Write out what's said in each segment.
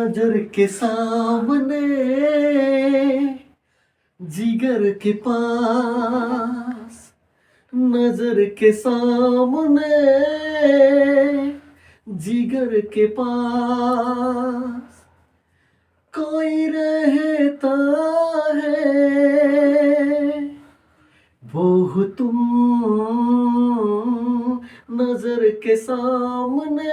नजर के सामने, जिगर के पास, नजर के सामने, जिगर के पास कोई रहता है, वो तुम नजर के सामने,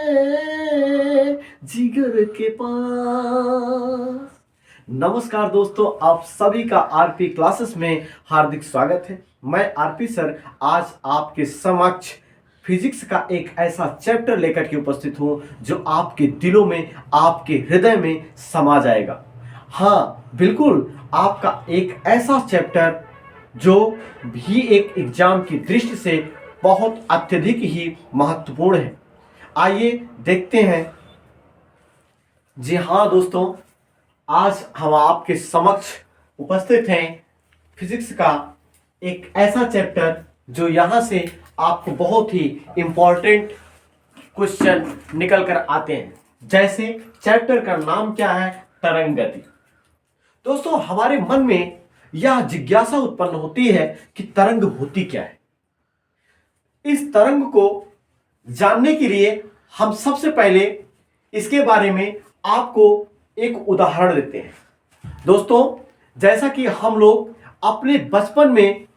जिगर के पास। नमस्कार दोस्तों, आप सभी का आरपी क्लासेस में हार्दिक स्वागत है। मैं आरपी सर आज आपके समक्ष फिजिक्स का एक ऐसा चैप्टर लेकर के उपस्थित हूं जो आपके दिलों में, आपके हृदय में समा जाएगा। हाँ बिल्कुल, आपका एक ऐसा चैप्टर जो भी एक एग्जाम की दृष्टि से बहुत अत्यधिक ही महत्वपूर्ण है। आइए देखते हैं। जी हाँ दोस्तों, आज हम आपके समक्ष उपस्थित हैं फिजिक्स का एक ऐसा चैप्टर जो यहाँ से आपको बहुत ही इंपॉर्टेंट क्वेश्चन निकल कर आते हैं। जैसे चैप्टर का नाम क्या है? तरंग गति। दोस्तों, हमारे मन में यह जिज्ञासा उत्पन्न होती है कि तरंग होती क्या है। इस तरंग को जानने के लिए हम सबसे पहले इसके बारे में आपको एक उदाहरण देते हैं। दोस्तों, जैसा कि हम लोग अपने बचपन में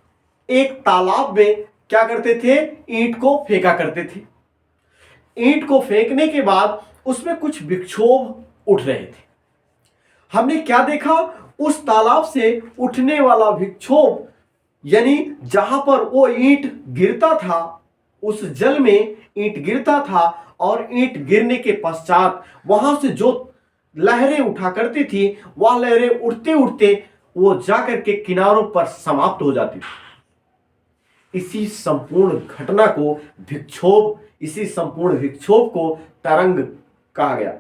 एक तालाब में क्या करते थे? ईंट को फेंका करते थे। ईंट को फेंकने के बाद उसमें कुछ विक्षोभ उठ रहे थे। हमने क्या देखा? उस तालाब से उठने वाला विक्षोभ, यानी जहां पर वो ईंट गिरता था, उस जल में ईंट गिरता था और ईंट गिरने के पश्चात वहां से जो लहरें उठा करती थी, वह लहरें उठते उठते वो जाकर के किनारों पर समाप्त हो जाती थी। इसी संपूर्ण घटना को विक्षोभ, इसी संपूर्ण विक्षोभ को तरंग कहा गया।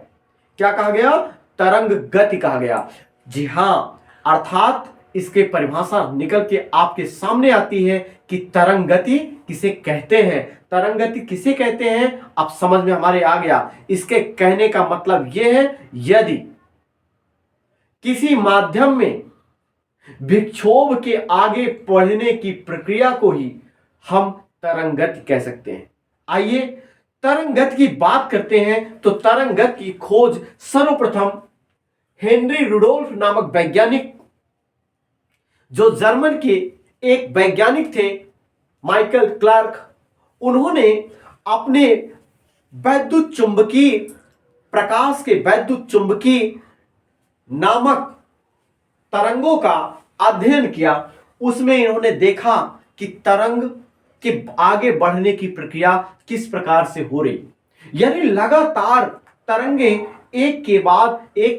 क्या कहा गया? तरंग गति कहा गया। जी हाँ, अर्थात इसके परिभाषा निकल के आपके सामने आती है कि तरंग गति किसे कहते हैं। तरंग गति किसे कहते हैं अब समझ में हमारे आ गया। इसके कहने का मतलब यह है, यदि किसी माध्यम में विक्षोभ के आगे बढ़ने की प्रक्रिया को ही हम तरंग गति कह सकते हैं। आइए तरंग गति की बात करते हैं। तो तरंग गति की खोज सर्वप्रथम हेनरी रुडोल्फ नामक वैज्ञानिक, जो जर्मन के एक वैज्ञानिक थे, माइकल क्लार्क, उन्होंने अपने वैद्युत चुंबकीय प्रकाश के वैद्युत चुंबकीय नामक तरंगों का अध्ययन किया। उसमें इन्होंने देखा कि तरंग के आगे बढ़ने की प्रक्रिया किस प्रकार से हो रही, यानी लगातार तरंगें एक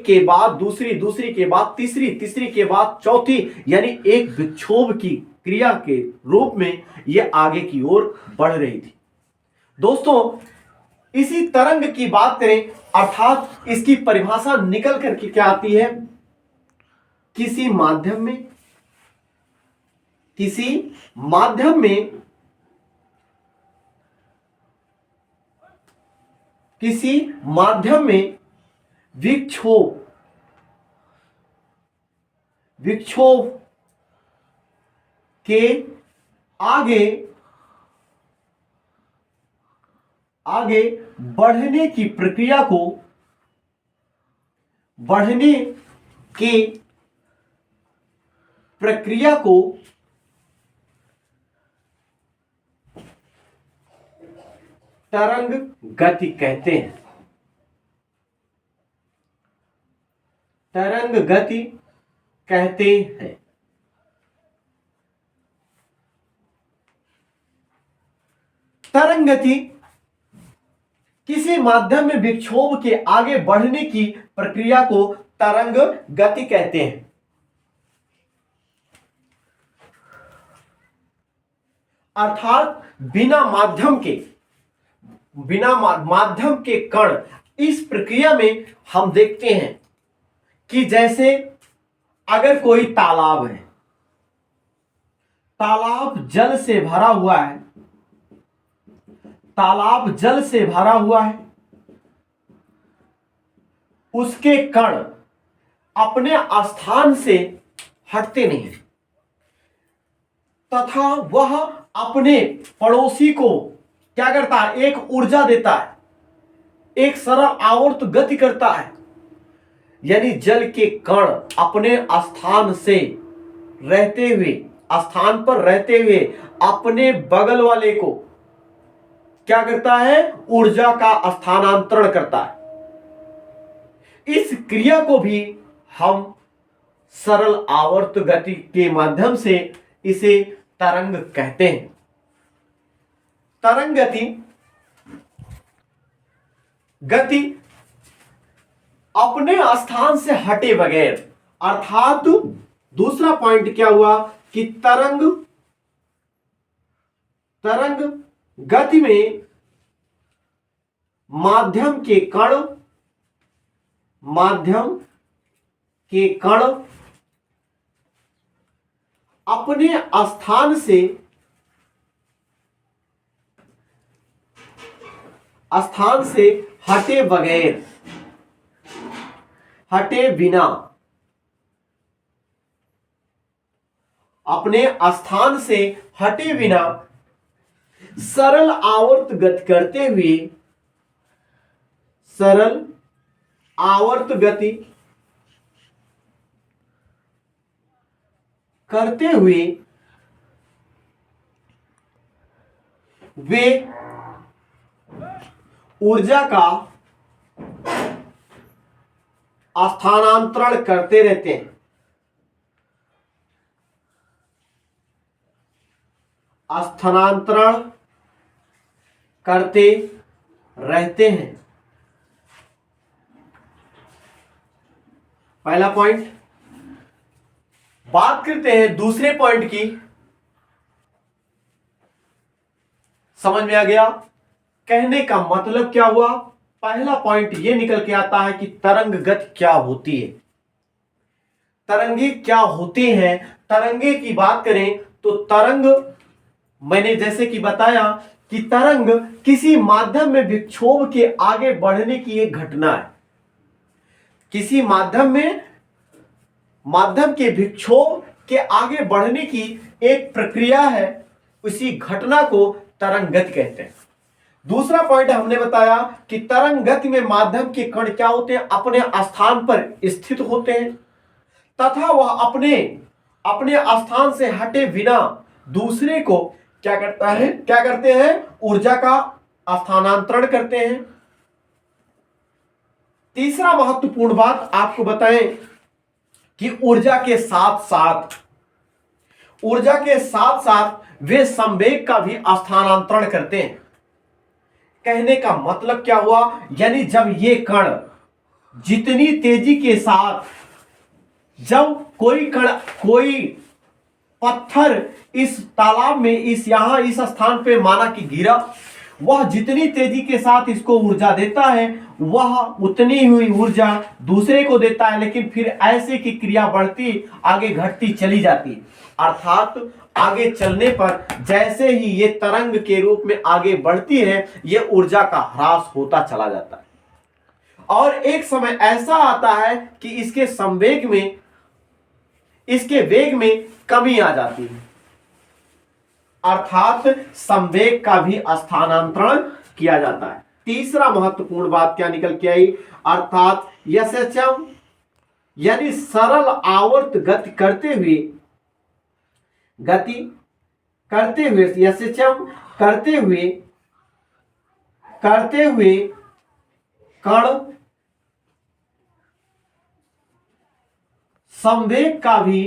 के बाद दूसरी, दूसरी के बाद तीसरी, तीसरी के बाद चौथी, यानी एक विक्षोभ की क्रिया के रूप में यह आगे की ओर बढ़ रही थी। दोस्तों, इसी तरंग की बात करें, अर्थात इसकी परिभाषा निकल करके क्या आती है? किसी माध्यम में विक्षोभ के आगे बढ़ने की प्रक्रिया को तरंग गति कहते हैं। तरंग गति कहते हैं। तरंग गति किसी माध्यम में विक्षोभ के आगे बढ़ने की प्रक्रिया को तरंग गति कहते हैं। अर्थात बिना माध्यम के कण, इस प्रक्रिया में हम देखते हैं कि जैसे अगर कोई तालाब है, तालाब जल से भरा हुआ है, उसके कण अपने स्थान से हटते नहीं तथा वह अपने पड़ोसी को क्या करता है, एक ऊर्जा देता है, एक सरल आवर्त गति करता है। यानी जल के कण अपने स्थान से रहते हुए, स्थान पर रहते हुए अपने बगल वाले को क्या करता है, ऊर्जा का स्थानांतरण करता है। इस क्रिया को भी हम सरल आवर्त गति के माध्यम से इसे तरंग कहते हैं। तरंग गति अपने स्थान से हटे बगैर, अर्थात दूसरा पॉइंट क्या हुआ कि तरंग गति में माध्यम के कण अपने स्थान से हटे बिना अपने स्थान से हटे बिना सरल आवर्त गति करते हुए वे ऊर्जा का स्थानांतरण करते रहते हैं। पहला पॉइंट। बात करते हैं दूसरे पॉइंट की। समझ में आ गया? कहने का मतलब क्या हुआ? पहला पॉइंट यह निकल के आता है कि तरंग गति क्या होती है, तरंगे क्या होती हैं। तरंगे की बात करें तो तरंग, मैंने जैसे कि बताया कि तरंग किसी माध्यम में विक्षोभ के आगे बढ़ने की एक घटना है। किसी माध्यम के विक्षोभ के आगे बढ़ने की एक प्रक्रिया है, उसी घटना को तरंग गति कहते हैं। दूसरा पॉइंट हमने बताया कि तरंग गति में माध्यम के कण क्या होते हैं, अपने स्थान पर स्थित होते हैं तथा वह अपने स्थान से हटे बिना दूसरे को क्या करते हैं, ऊर्जा का स्थानांतरण करते हैं। तीसरा महत्वपूर्ण बात आपको बताएं कि ऊर्जा के साथ साथ वे संवेग का भी स्थानांतरण करते हैं। कहने का मतलब क्या हुआ? यानी जब ये कण जितनी तेजी के साथ, जब कोई पत्थर इस तालाब में इस स्थान पे माना कि गिरा, वह जितनी तेजी के साथ इसको ऊर्जा देता है वह उतनी हुई ऊर्जा दूसरे को देता है, लेकिन फिर ऐसे की क्रिया बढ़ती आगे घटती चली जाती है। अर्थात आगे चलने पर जैसे ही ये तरंग के रूप में आगे बढ़ती है, ये ऊर्जा का ह्रास होता चला जाता है और एक समय ऐसा आता है कि इसके वेग में कमी आ जाती है, अर्थात संवेग का भी स्थानांतरण किया जाता है। तीसरा महत्वपूर्ण बात क्या निकल के आई? अर्थात यशचम यानी सरल आवर्त गति करते हुए यशचम करते हुए कण संवेग का भी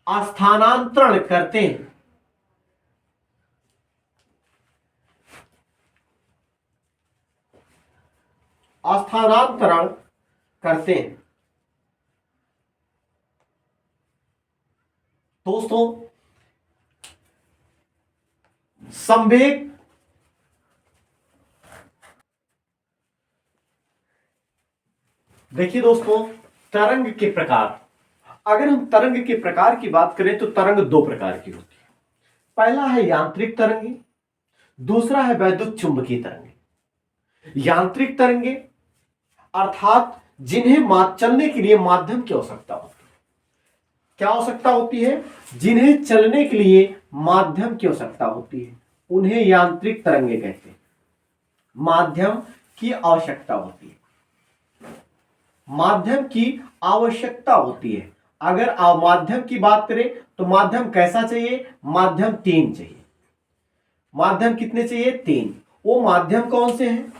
स्थानांतरण करते हैं। दोस्तों, संवेग देखिए दोस्तों, तरंग के प्रकार, अगर हम तरंग के प्रकार की बात करें तो तरंग दो प्रकार की होती है। पहला है यांत्रिक तरंगे, दूसरा है वैद्युत चुंबकीय तरंगे। यांत्रिक तरंगे अर्थात जिन्हें चलने के लिए माध्यम की आवश्यकता होती है। क्या आवश्यकता होती है? जिन्हें चलने के लिए माध्यम की आवश्यकता होती है, उन्हें यांत्रिक तरंगे कहते हैं। माध्यम की आवश्यकता होती है, माध्यम की आवश्यकता होती है। अगर आप माध्यम की बात करें तो माध्यम कैसा चाहिए? माध्यम 3 चाहिए। माध्यम कितने चाहिए? 3। वो माध्यम कौन से हैं?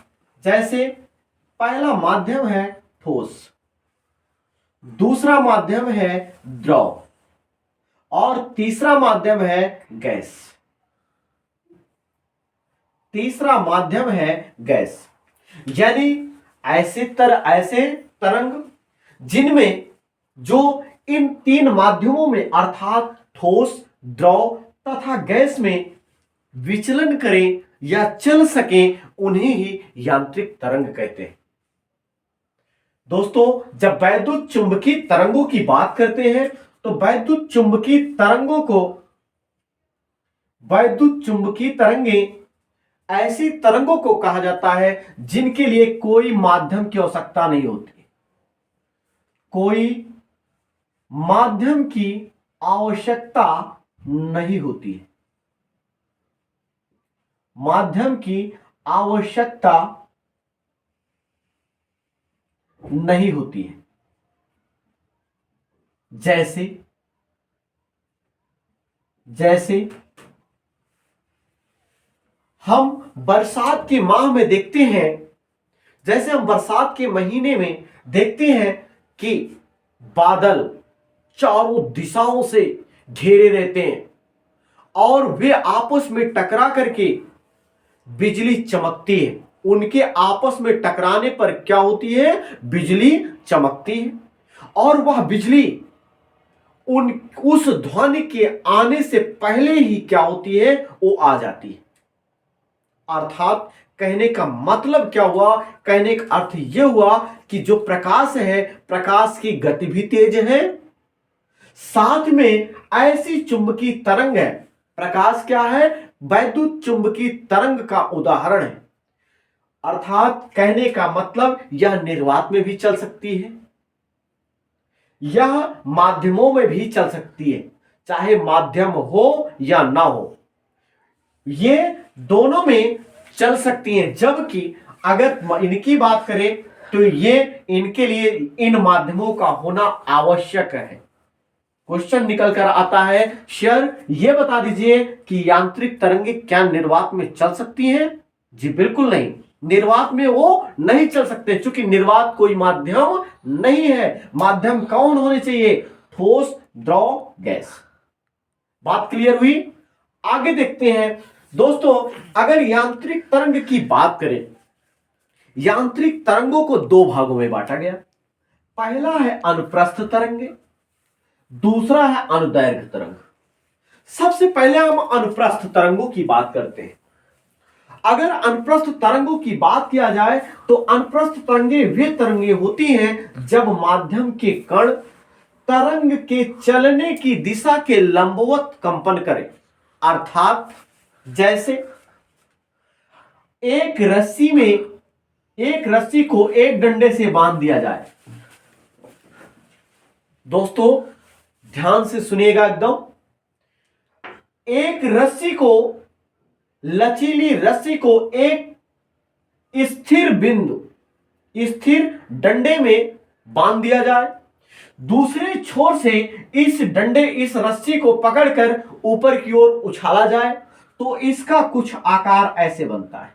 जैसे पहला माध्यम है ठोस, दूसरा माध्यम है द्रव और तीसरा माध्यम है गैस। तीसरा माध्यम है गैस। यानी ऐसे तरंग जिनमें जो इन 3 माध्यमों में अर्थात ठोस, द्रव तथा गैस में विचलन करें या चल सकें, उन्हें ही यांत्रिक तरंग कहते हैं। दोस्तों, जब वैद्युत चुंबकीय तरंगों की बात करते हैं तो वैद्युत चुंबकीय तरंगें ऐसी तरंगों को कहा जाता है जिनके लिए कोई माध्यम की आवश्यकता नहीं होती। कोई माध्यम की आवश्यकता नहीं होती है। माध्यम की आवश्यकता नहीं होती है। जैसे हम बरसात के माह में देखते हैं, जैसे हम बरसात के महीने में देखते हैं कि बादल चारों दिशाओं से घेरे रहते हैं और वे आपस में टकरा करके बिजली चमकती है। उनके आपस में टकराने पर क्या होती है? बिजली चमकती है और वह बिजली उस ध्वनि के आने से पहले ही क्या होती है? वो आ जाती है। अर्थात कहने का मतलब क्या हुआ? कहने का अर्थ यह हुआ कि जो प्रकाश है, प्रकाश की गति भी तेज है, साथ में ऐसी चुंबकीय तरंग है। प्रकाश क्या है? वैद्युत चुंबकीय तरंग का उदाहरण है। अर्थात कहने का मतलब यह निर्वात में भी चल सकती है, यह माध्यमों में भी चल सकती है, चाहे माध्यम हो या ना हो, ये दोनों में चल सकती हैं। जबकि अगर इनकी बात करें तो ये इनके लिए इन माध्यमों का होना आवश्यक है। क्वेश्चन निकल कर आता है, सर ये बता दीजिए कि यांत्रिक तरंगे क्या निर्वात में चल सकती हैं? जी बिल्कुल नहीं, निर्वात में वो नहीं चल सकते, क्योंकि निर्वात कोई माध्यम नहीं है। माध्यम कौन होने चाहिए? ठोस, द्रव, गैस। बात क्लियर हुई? आगे देखते हैं दोस्तों, अगर यांत्रिक तरंग की बात करें, यांत्रिक तरंगों को 2 भागों में बांटा गया। पहला है अनुप्रस्थ तरंगे, दूसरा है अनुदैर्घ्य तरंग। सबसे पहले हम अनुप्रस्थ तरंगों की बात करते हैं। अगर अनुप्रस्थ तरंगों की बात किया जाए तो अनुप्रस्थ तरंगे वे तरंगे होती हैं जब माध्यम के कण तरंग के चलने की दिशा के लंबवत कंपन करें। अर्थात जैसे एक रस्सी को एक डंडे से बांध दिया जाए। दोस्तों ध्यान से सुनिएगा एकदम। एक रस्सी को, लचीली रस्सी को एक स्थिर डंडे में बांध दिया जाए। दूसरे छोर से इस रस्सी को पकड़कर ऊपर की ओर उछाला जाए तो इसका कुछ आकार ऐसे बनता है।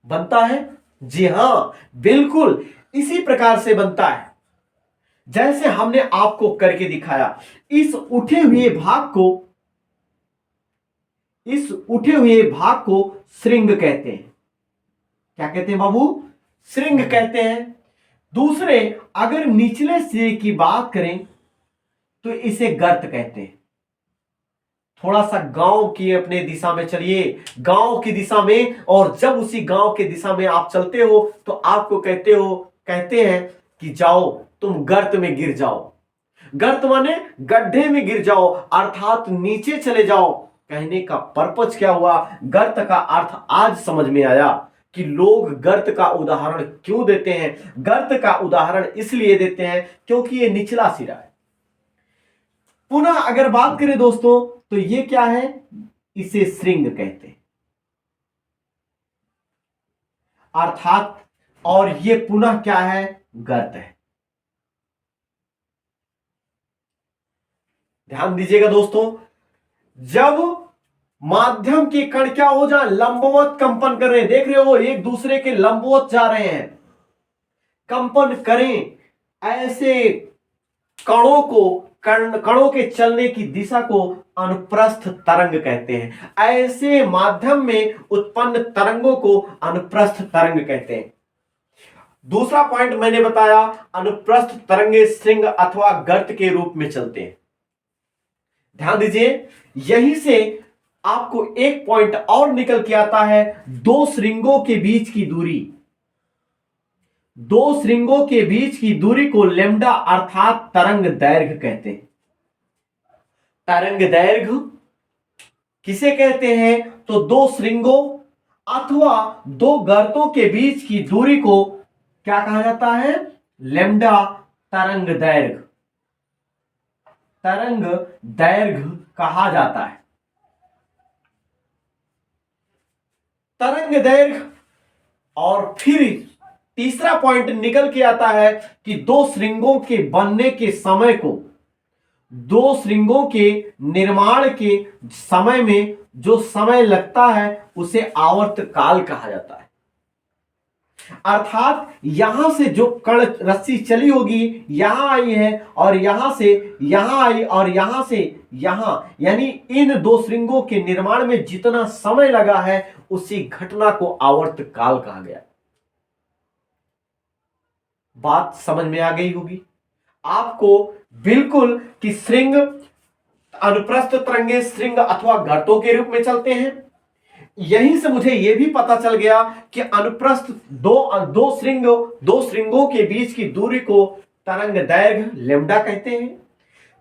बनता है? जी हां, बिल्कुल इसी प्रकार से बनता है जैसे हमने आपको करके दिखाया। इस उठे हुए भाग को श्रृंग कहते हैं। क्या कहते हैं बाबू? श्रृंग कहते हैं। दूसरे अगर निचले सिरे की बात करें तो इसे गर्त कहते हैं। थोड़ा सा गांव की अपने दिशा में चलिए, गांव की दिशा में, और जब उसी गांव की दिशा में आप चलते हो तो आपको कहते हैं कि जाओ तुम गर्त में गिर जाओ। गर्त माने गड्ढे में गिर जाओ, अर्थात नीचे चले जाओ। कहने का पर्पज क्या हुआ, गर्त का अर्थ आज समझ में आया कि लोग गर्त का उदाहरण क्यों देते हैं। गर्त का उदाहरण इसलिए देते हैं क्योंकि ये निचला सिरा है। पुनः अगर बात करें दोस्तों तो ये क्या है, इसे श्रृंग कहते हैं अर्थात, और ये पुनः क्या है, गर्त है। ध्यान दीजिएगा दोस्तों, जब माध्यम के कण क्या हो जाए, लंबवत कंपन कर रहे हैं, देख रहे हो एक दूसरे के लंबवत जा रहे हैं, कंपन करें, ऐसे कणों को, कणों के चलने की दिशा को अनुप्रस्थ तरंग कहते हैं। ऐसे माध्यम में उत्पन्न तरंगों को अनुप्रस्थ तरंग कहते हैं। दूसरा पॉइंट मैंने बताया, अनुप्रस्थ तरंगे श्रृंग अथवा गर्त के रूप में चलते हैं। ध्यान दीजिए, यहीं से आपको एक पॉइंट और निकल के आता है, दो श्रृंगों के बीच की दूरी। दो श्रृंगों के बीच की दूरी को लेम्डा अर्थात तरंग दैर्घ्य कहते हैं। तरंग दैर्घ्य किसे कहते हैं, तो दो श्रृंगों अथवा दो गर्तों के बीच की दूरी को क्या कहा जाता है, लेम्डा तरंग दैर्घ्य, तरंग दैर्घ्य कहा जाता है। तरंग दैर्घ्य, और फिर तीसरा पॉइंट निकल के आता है कि दो श्रृंगों के बनने के समय को, दो श्रृंगों के निर्माण के समय में जो समय लगता है उसे आवर्त काल कहा जाता है। अर्थात यहां से जो कण रस्सी चली होगी, यहां आई है और यहां से यहां आई और यहां से यहां, यानी इन दो श्रृंगों के निर्माण में जितना समय लगा है उसी घटना को आवर्त काल कहा गया। बात समझ में आ गई होगी आपको बिल्कुल कि श्रृंग, अनुप्रस्थ तरंगे श्रृंग अथवा गर्तों के रूप में चलते हैं। यहीं से मुझे यह भी पता चल गया कि अनुप्रस्थ दो श्रृंगों के बीच की दूरी को तरंग दैर्घ्य लेम्डा कहते हैं।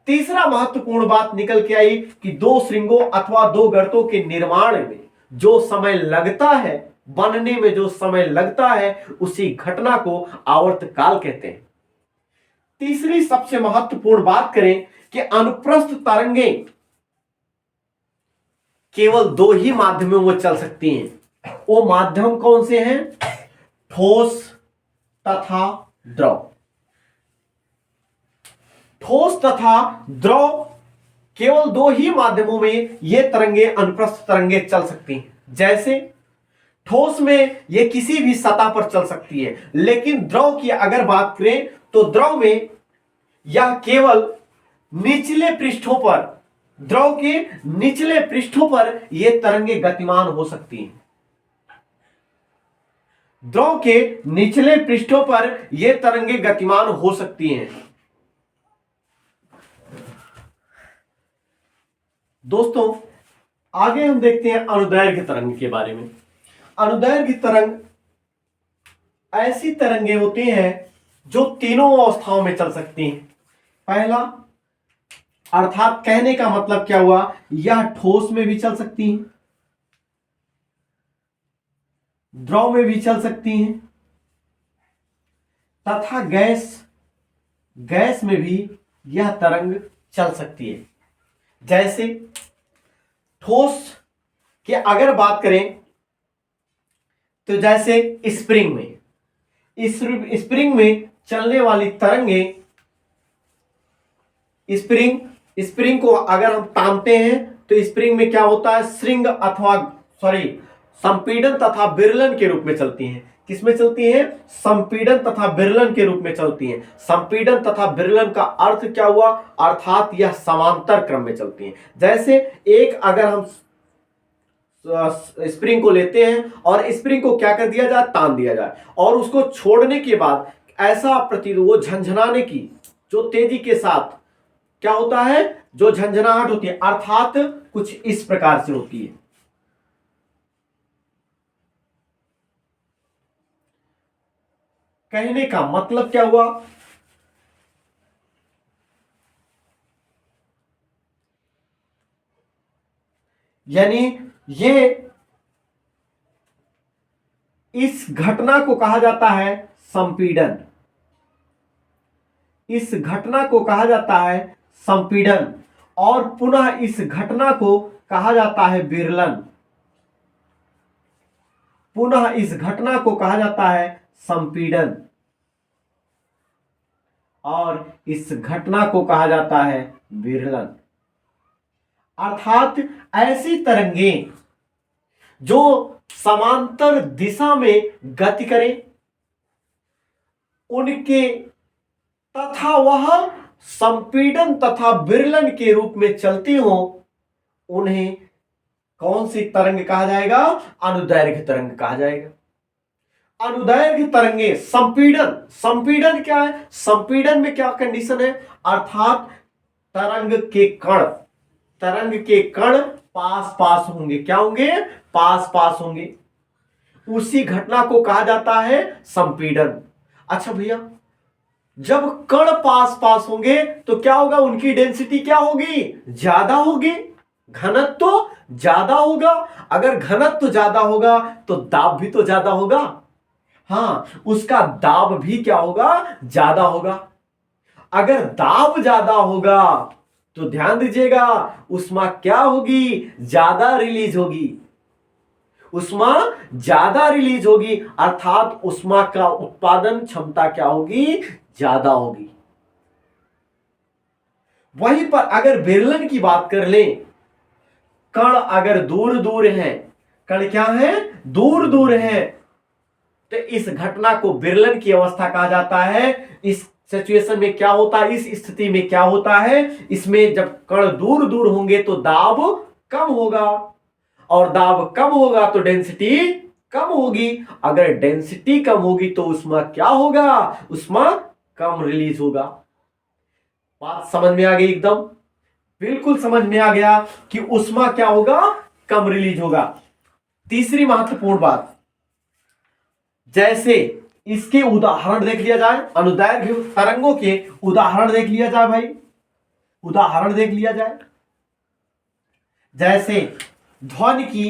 तीसरा महत्वपूर्ण बात निकल के आई कि दो श्रृंगों अथवा दो गर्तों के निर्माण में जो समय लगता है, बनने में जो समय लगता है उसी घटना को आवर्त काल कहते हैं। तीसरी सबसे महत्वपूर्ण बात करें कि अनुप्रस्थ तरंगें केवल दो ही माध्यमों में चल सकती हैं। वो माध्यम कौन से हैं, ठोस तथा द्रव। ठोस तथा द्रव, केवल दो ही माध्यमों में ये तरंगे, अनुप्रस्थ तरंगे चल सकती हैं। जैसे ठोस में ये किसी भी सतह पर चल सकती है, लेकिन द्रव की अगर बात करें तो द्रव में यह केवल निचले पृष्ठों पर, द्रव के निचले पृष्ठों पर यह तरंगे गतिमान हो सकती हैं। द्रव के निचले पृष्ठों पर यह तरंगे गतिमान हो सकती हैं। दोस्तों आगे हम देखते हैं अनुदैर्घ्य तरंग के बारे में। अनुदैर्घ्य तरंग ऐसी तरंगे होती हैं जो तीनों अवस्थाओं में चल सकती हैं। पहला, अर्थात कहने का मतलब क्या हुआ, यह ठोस में भी चल सकती हैं, द्रव में भी चल सकती हैं तथा गैस में भी यह तरंग चल सकती है। जैसे ठोस की अगर बात करें तो जैसे स्प्रिंग में चलने वाली तरंगे, स्प्रिंग को अगर हम तानते हैं तो स्प्रिंग में क्या होता है, संपीड़न तथा विरलन के रूप में चलती हैं। किसमें चलती हैं, संपीड़न तथा विरलन के रूप में चलती हैं। संपीड़न तथा विरलन का अर्थ क्या हुआ, अर्थात यह समांतर क्रम में चलती हैं। जैसे एक अगर हम स्प्रिंग को लेते हैं और स्प्रिंग को क्या कर दिया जाए, तान दिया जाए, और उसको छोड़ने के बाद ऐसा प्रतीत, वो झंझनाने की जो तेजी के साथ क्या होता है, जो झंझनाहट होती है, अर्थात कुछ इस प्रकार से होती है। कहने का मतलब क्या हुआ, यानी ये इस घटना को कहा जाता है संपीड़न। इस घटना को कहा जाता है संपीड़न और पुनः इस घटना को कहा जाता है विरलन। पुनः इस घटना को कहा जाता है संपीड़न और इस घटना को कहा जाता है विरलन। अर्थात ऐसी तरंगें जो समांतर दिशा में गति करें, उनके तथा वह संपीड़न तथा विरलन के रूप में चलती हो, उन्हें कौन सी तरंग कहा जाएगा? अनुदैर्घ्य तरंग कहा जाएगा। अनुदैर्घ्य तरंगे संपीड़न, संपीड़न क्या है? संपीड़न में क्या कंडीशन है? अर्थात तरंग के कण पास पास होंगे। क्या होंगे? पास पास होंगे। उसी घटना को कहा जाता है संपीड़न। अच्छा भैया, जब कण पास पास होंगे तो क्या होगा? उनकी डेंसिटी क्या होगी? ज्यादा होगी, घनत्व तो ज्यादा होगा। अगर घनत्व तो ज्यादा होगा तो दाब भी तो ज्यादा होगा। हां, उसका दाब भी क्या होगा? ज्यादा होगा। अगर दाब ज्यादा होगा तो ध्यान दीजिएगा, ऊष्मा क्या होगी? ज्यादा रिलीज होगी। ऊष्मा ज्यादा रिलीज होगी, अर्थात ऊष्मा का उत्पादन क्षमता क्या होगी? ज्यादा होगी। वहीं पर अगर विरलन की बात कर लें, कण अगर दूर दूर हैं, कण क्या है? दूर दूर हैं, तो इस घटना को विरलन की अवस्था कहा जाता है। इस सिचुएशन में क्या होता है? इस स्थिति में क्या होता है? इसमें जब कण दूर दूर होंगे तो दाब कम होगा, और दाब कम होगा तो डेंसिटी कम होगी। अगर डेंसिटी कम होगी तो ऊष्मा क्या होगा? ऊष्मा कम रिलीज होगा। बात समझ में आ गई? एकदम बिल्कुल समझ में आ गया कि ऊष्मा क्या होगा? कम रिलीज होगा। तीसरी महत्वपूर्ण बात, जैसे इसके उदाहरण देख लिया जाए, अनुदैर्घ्य तरंगों के उदाहरण देख लिया जाए भाई, उदाहरण देख लिया जाए। जैसे ध्वनि की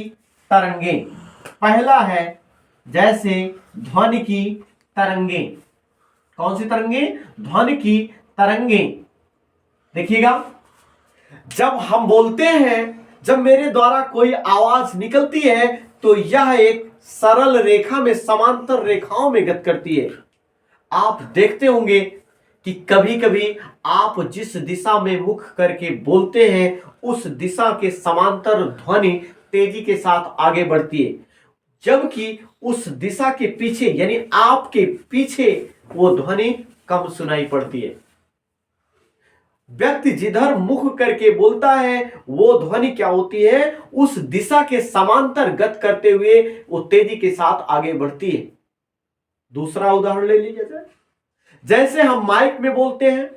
तरंगें, पहला है जैसे ध्वनि की तरंगें। कौन सी तरंगें? ध्वनि की तरंगें। देखिएगा, जब हम बोलते हैं, जब मेरे द्वारा कोई आवाज निकलती है तो यह एक सरल रेखा में, समांतर रेखाओं में गति करती है। आप देखते होंगे कि कभी कभी आप जिस दिशा में मुख करके बोलते हैं, उस दिशा के समांतर ध्वनि तेजी के साथ आगे बढ़ती है, जबकि उस दिशा के पीछे यानी आपके पीछे वो ध्वनि कम सुनाई पड़ती है। व्यक्ति जिधर मुख करके बोलता है वो ध्वनि क्या होती है? उस दिशा के समांतर गति करते हुए वो तेजी के साथ आगे बढ़ती है। दूसरा उदाहरण ले लीजिए जाए, जैसे हम माइक में बोलते हैं,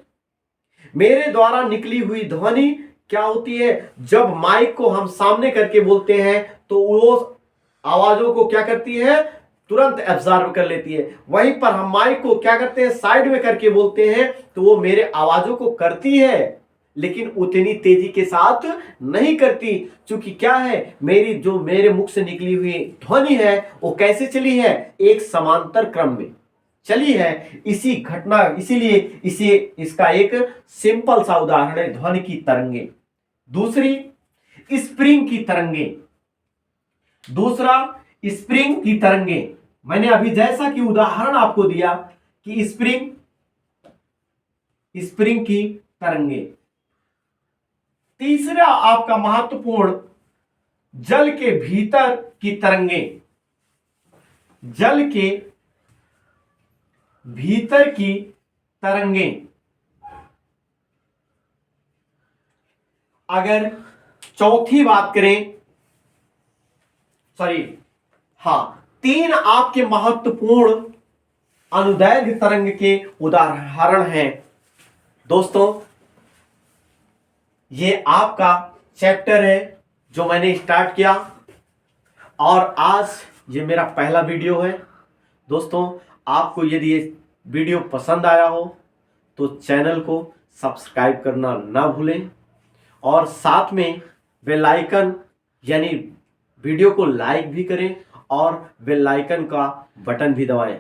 मेरे द्वारा निकली हुई ध्वनि क्या होती है? जब माइक को हम सामने करके बोलते हैं तो वो आवाजों को क्या करती है? तुरंत एब्जॉर्ब कर लेती है। वहीं पर हम माइक को क्या करते हैं? साइड में करके बोलते हैं तो वो मेरे आवाजों को करती है, लेकिन उतनी तेजी के साथ नहीं करती। क्योंकि क्या है, मेरे मुख से निकली हुई ध्वनि है वो कैसे चली है? एक समांतर क्रम में चली है। इसी घटना, इसीलिए इसका एक सिंपल सा उदाहरण है ध्वनि की तरंगे। दूसरी, स्प्रिंग की तरंगे। दूसरा, स्प्रिंग की तरंगे। मैंने अभी जैसा कि उदाहरण आपको दिया कि स्प्रिंग की तरंगे। तीसरा आपका महत्वपूर्ण, जल के भीतर की तरंगे। जल के भीतर की तरंगे। अगर चौथी बात करें, तीन आपके महत्वपूर्ण अनुदैर्घ्य तरंग के उदाहरण हैं। दोस्तों, ये आपका चैप्टर है जो मैंने स्टार्ट किया, और आज ये मेरा पहला वीडियो है। दोस्तों, आपको यदि ये वीडियो पसंद आया हो तो चैनल को सब्सक्राइब करना ना भूलें, और साथ में बेल आइकन यानी वीडियो को लाइक भी करें और बेल आइकन का बटन भी दबाएं।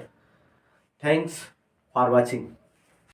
Thanks for watching.